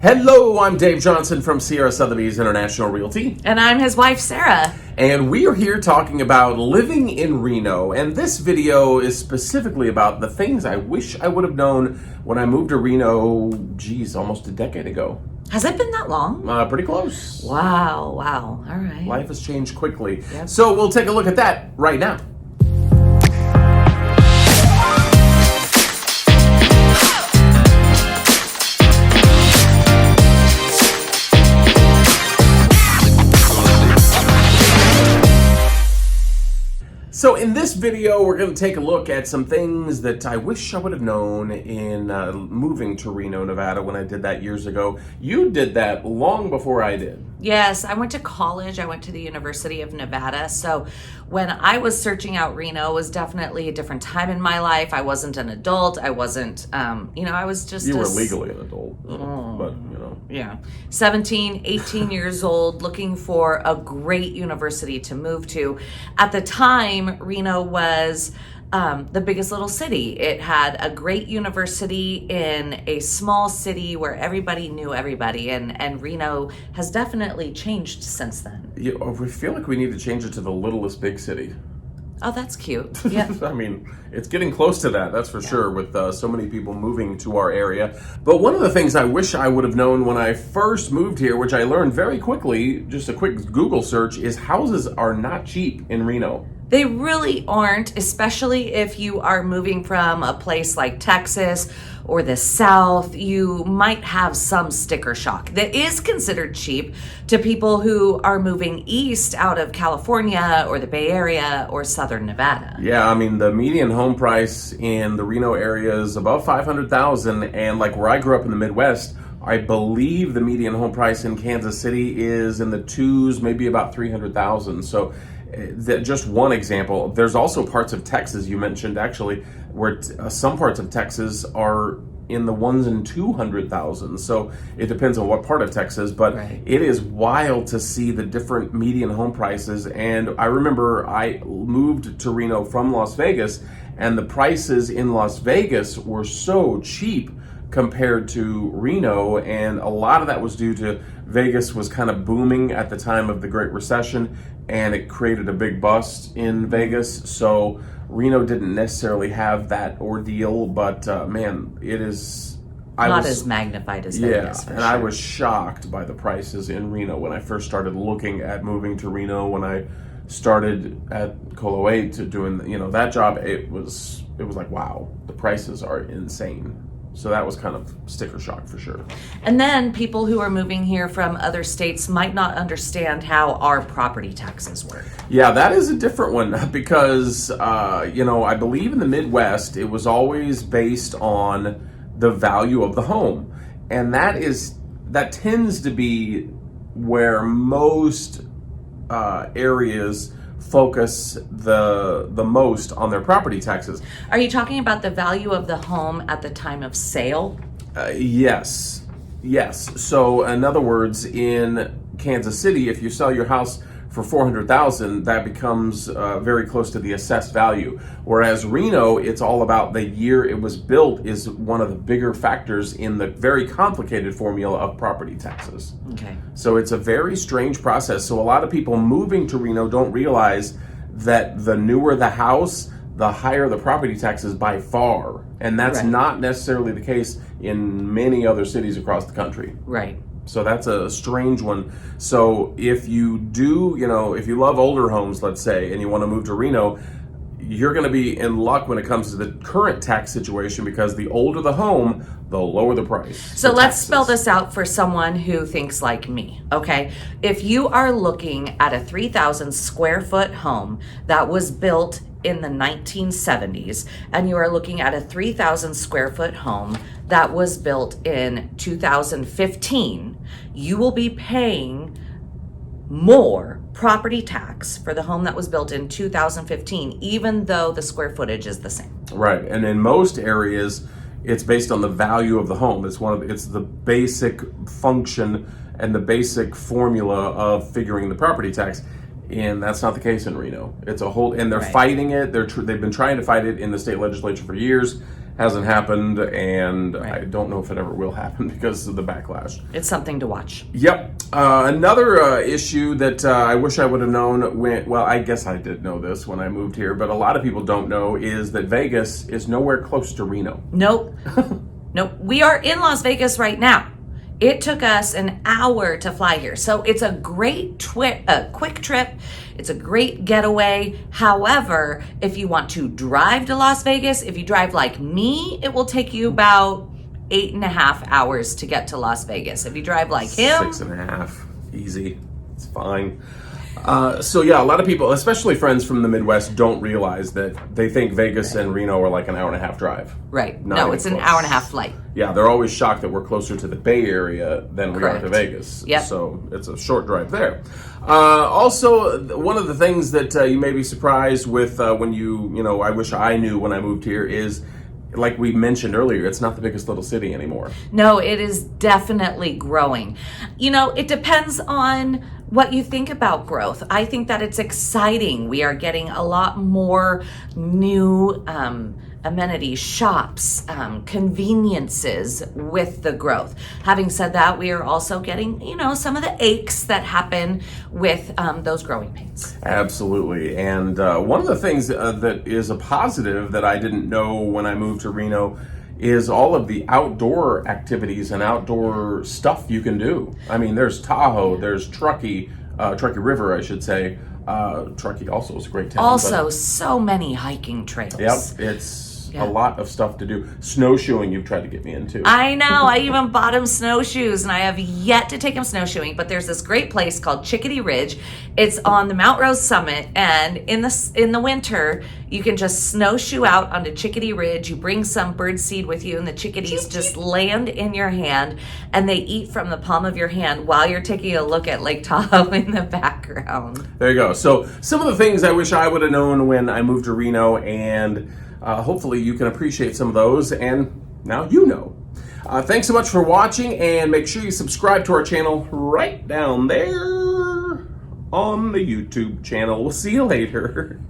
Hello, I'm Dave Johnson from Sierra Sotheby's International Realty. And I'm his wife, Sarah. And we are here talking about living in Reno. And this video is specifically about the things I wish I would have known when I moved to Reno, almost a decade ago. Has it been that long? Pretty close. Wow. All right. Life has changed quickly. Yep. So we'll take a look at that right now. So in this video, we're going to take a look at some things that I wish I would have known in moving to Reno, Nevada when I did that years ago. You did that long before I did. Yes, I went to college. I went to the University of Nevada. So when I was searching out Reno, it was definitely a different time in my life. I wasn't an adult. I wasn't, I was just... You were legally an adult, but, Yeah. 17, 18 years old, looking for a great university to move to. At the time, Reno was the biggest little city. It had a great university in a small city where everybody knew everybody, and Reno has definitely changed since then. We feel like we need to change it to the littlest big city. Oh, that's cute. Yeah. I mean, it's getting close to that, that's for sure, with so many people moving to our area. But one of the things I wish I would have known when I first moved here, which I learned very quickly, just a quick Google search, is houses are not cheap in Reno. They really aren't, especially if you are moving from a place like Texas or the South. You might have some sticker shock. That is considered cheap to people who are moving east out of California or the Bay Area or Southern Nevada. Yeah, I mean, the median home price in the Reno area is above $500,000, and like where I grew up in the Midwest, I believe the median home price in Kansas City is in the twos, maybe about $300,000. So just one example. There's also parts of Texas you mentioned actually where some parts of Texas are in the ones and 200,000. So it depends on what part of Texas, but right. It is wild to see the different median home prices. And I remember I moved to Reno from Las Vegas, and the prices in Las Vegas were so cheap compared to Reno, and a lot of that was due to Vegas was kind of booming at the time of the Great Recession, and it created a big bust in Vegas. So Reno didn't necessarily have that ordeal, but man, it is not as magnified as Vegas. Yeah, and sure. I was shocked by the prices in Reno when I first started looking at moving to Reno. When I started at Colo 8 to doing that job, it was like, wow, the prices are insane. So that was kind of sticker shock for sure. And then people who are moving here from other states might not understand how our property taxes work. Yeah, that is a different one because, I believe in the Midwest, it was always based on the value of the home. And that tends to be where most areas focus the most on their property taxes. Are you talking about the value of the home at the time of sale? Yes. So in other words, in Kansas City, if you sell your house for $400,000, that becomes very close to the assessed value. Whereas Reno, it's all about the year it was built is one of the bigger factors in the very complicated formula of property taxes. Okay. So it's a very strange process. So a lot of people moving to Reno don't realize that the newer the house, the higher the property taxes by far. And that's right. not necessarily the case in many other cities across the country. Right. So that's a strange one. So if you if you love older homes, let's say, and you want to move to Reno, you're going to be in luck when it comes to the current tax situation, because the older the home, the lower the price. So let's spell this out for someone who thinks like me, okay? If you are looking at a 3,000 square foot home that was built in the 1970s, and you are looking at a 3,000 square foot home that was built in 2015, you will be paying more property tax for the home that was built in 2015, even though the square footage is the same. Right, and in most areas, it's based on the value of the home. It's the basic function and the basic formula of figuring the property tax. And that's not the case in Reno. It's a whole, and they're right. fighting it. They've been trying to fight it in the state legislature for years, hasn't happened, and Right. I don't know if it ever will happen because of the backlash. It's something to watch. Yep. Another issue that I wish I would have known well, I guess I did know this when I moved here, but a lot of people don't know is that Vegas is nowhere close to Reno. Nope. Nope. We are in Las Vegas right now. It took us an hour to fly here. So it's a great quick trip. It's a great getaway. However, if you want to drive to Las Vegas, if you drive like me, it will take you about 8.5 hours to get to Las Vegas. If you drive like him, 6.5, easy. It's fine. So yeah, a lot of people, especially friends from the Midwest, don't realize that they think Vegas and Reno are like an 1.5-hour drive. right? Not No, even it's an close. 1.5-hour flight. Yeah, they're always shocked that we're closer to the Bay Area than we are to Correct. Vegas. Yep. So it's a short drive there. Also, one of the things that you may be surprised with when I wish I knew when I moved here is, like we mentioned earlier, it's not the biggest little city anymore. No, it is definitely growing. It depends on what you think about growth. I think that it's exciting. We are getting a lot more new amenities, shops, conveniences with the growth. Having said that, we are also getting, some of the aches that happen with those growing pains. Absolutely. And one of the things that is a positive that I didn't know when I moved to Reno is all of the outdoor activities and outdoor stuff you can do. I mean, there's Tahoe, there's Truckee River, I should say. Truckee also is a great town. Also, so many hiking trails. Yep, it's a lot of stuff to do. Snowshoeing, you've tried to get me into. I know. I even bought him snowshoes, and I have yet to take him snowshoeing. But there's this great place called Chickadee Ridge. It's on the Mount Rose summit, and in the winter, you can just snowshoe out onto Chickadee Ridge. You bring some bird seed with you, and the chickadees just land in your hand, and they eat from the palm of your hand while you're taking a look at Lake Tahoe in the background. There you go. So some of the things I wish I would have known when I moved to Reno, and hopefully you can appreciate some of those, and now you know. Thanks so much for watching, and make sure you subscribe to our channel right down there on the YouTube channel. We'll see you later.